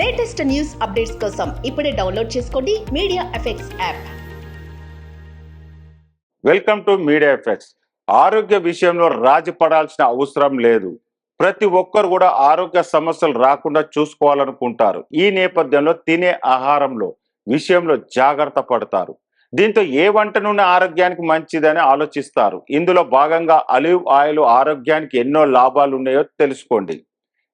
Latest news updates కోసం ఇప్పుడే download చేసుకోండి media effects app. Welcome to media effects. ఆరోగ్య విషయంలో రాజీ పడాల్సిన అవసరం లేదు. ప్రతి ఒక్కరు కూడా ఆరోగ్య సమస్యలు రాకుండా చూసుకోవాలనుకుంటారు. ఈ నేపథ్యంలో తినే ఆహారంలో విషయంలో జాగ్రత్త పడతారు. దీంతో ఏ వంట నూనె ఆరోగ్యానికి మంచిదని ఆలోచిస్తారు. ఇందులో భాగంగా ఆలివ్ ఆయిల్ ఆరోగ్యానికి ఎన్నో లాభాలు ఉన్నాయో తెలుసుకోండి.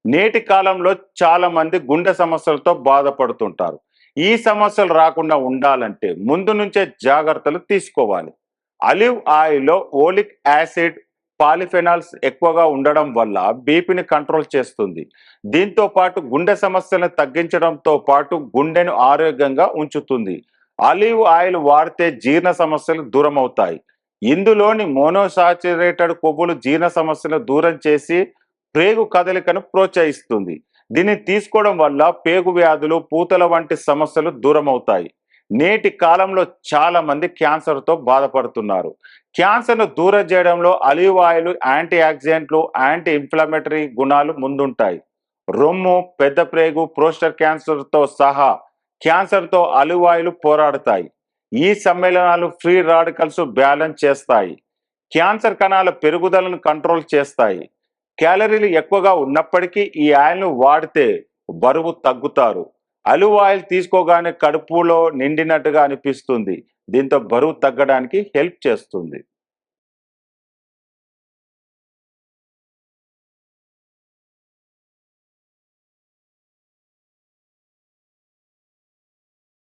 నేటి కాలంలో చాలా మంది గుండె సమస్యలతో బాధపడుతుంటారు. ఈ సమస్యలు రాకుండా ఉండాలంటే ముందు నుంచే జాగ్రత్తలు తీసుకోవాలి. ఆలివ్ ఆయిల్లో ఓలిక్ యాసిడ్, పాలిఫెనాల్స్ ఎక్కువగా ఉండడం వల్ల బీపీని కంట్రోల్ చేస్తుంది. దీంతో పాటు గుండె సమస్యలను తగ్గించడంతో పాటు గుండెను ఆరోగ్యంగా ఉంచుతుంది. ఆలివ్ ఆయిల్ వాడితే జీర్ణ సమస్యలు దూరం అవుతాయి. ఇందులోని మోనోసాచురేటెడ్ కొవ్వులు జీర్ణ సమస్యలను దూరం చేసి ప్రేగు కదలికను ప్రోత్సహిస్తుంది. దీన్ని తీసుకోవడం వల్ల పేగు వ్యాధులు, పూతల వంటి సమస్యలు దూరం అవుతాయి. నేటి కాలంలో చాలా మంది క్యాన్సర్తో బాధపడుతున్నారు. క్యాన్సర్ను దూరం చేయడంలో ఆలివ్ ఆయిల్ యాంటీ ఆక్సిడెంట్లు, యాంటీ ఇన్ఫ్లమేటరీ గుణాలు ముందుంటాయి. రొమ్ము, పెద్ద ప్రేగు, ప్రోస్టేట్ క్యాన్సర్తో సహా క్యాన్సర్తో ఆలివ్ ఆయిల్ పోరాడతాయి. ఈ సమ్మేళనాలు ఫ్రీ రాడికల్స్ బ్యాలెన్స్ చేస్తాయి. క్యాన్సర్ కణాల పెరుగుదలను కంట్రోల్ చేస్తాయి. క్యాలరీలు ఎక్కువగా ఉన్నప్పటికీ ఈ ఆయిల్ను వాడితే బరువు తగ్గుతారు. ఆలివ్ ఆయిల్ తీసుకోగానే కడుపులో నిండినట్టుగా అనిపిస్తుంది. దీంతో బరువు తగ్గడానికి హెల్ప్ చేస్తుంది.